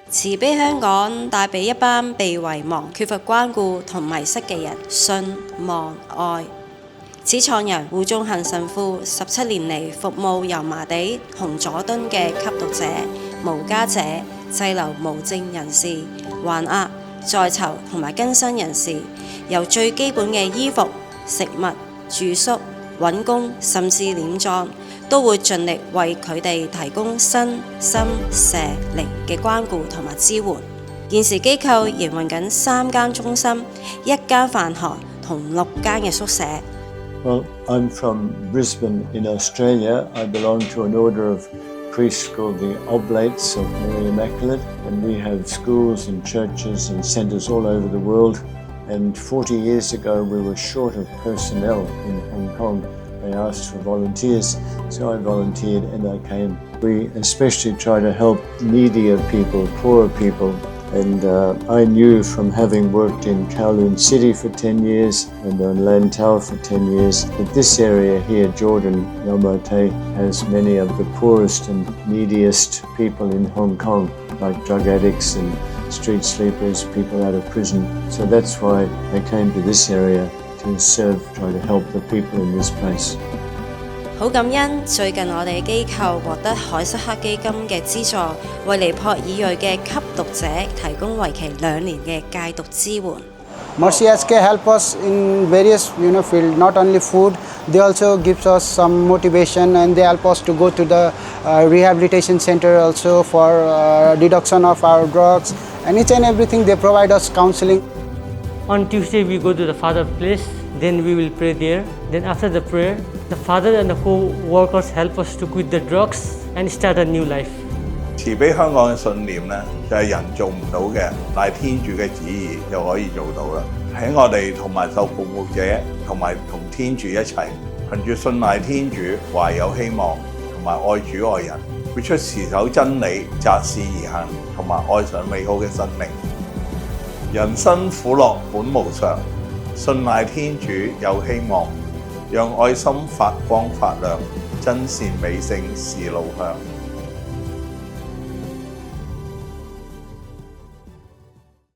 慈悲香港帶俾一班被遺忘、缺乏關顧同迷失嘅人信、望、愛。始創人胡仲恒神父17年嚟服務油麻地、紅佐敦嘅吸毒者、無家者、滯留無證人士、還押、在囚同埋更生人士，由最基本嘅衣服、食物、住宿、揾工，甚至殮葬，都會盡力為佢哋提供身心社靈嘅關顧同埋支援。現時機構營運緊3間中心、1間飯堂同6間嘅宿舍。Well, I'm from Brisbane in Australia. I belong to an order of priests called the Oblates of Mary Immaculate, and we have schools and churches and centres all over the world. And 40 years ago, we were short of personnel in Hong Kong. They asked for volunteers, so I volunteered and I came. We especially try to help needier people, poorer people. And I knew from having worked in Kowloon City for 10 years and on Lantau for 10 years that this area here, Jordan, Yau Ma Tei, has many of the poorest and neediest people in Hong Kong, like drug addicts and street sleepers, people out of prison. So that's why I came to this area to serve, try to help the people in this place. 好感恩最近我哋機構獲得海瑟克基金嘅資助，為尼泊爾裔嘅吸毒者提供為期2年嘅戒毒支援。Mercy SK help us in various field, not only food, they also gives us some motivation and they help us to go to the rehabilitation center also for reduction of our drugs and each and everything they provide us counseling. On Tuesday we go to the Father place, then we will pray there. Then after the prayer, the Father and the co-workers help us to quit the drugs and start a new life. 慈悲香港嘅信念呢，就係人做唔到嘅，但係天主嘅旨意就可以做到啦。喺我哋同埋受服務者同埋同天主一齊，憑住信賴天主，懷有希望，同埋愛主愛人，活出持守真理、擇事而行，同埋愛上美好嘅生命。人生苦樂本無常，信賴天主有希望，讓愛心發光發亮，真善美性是路向。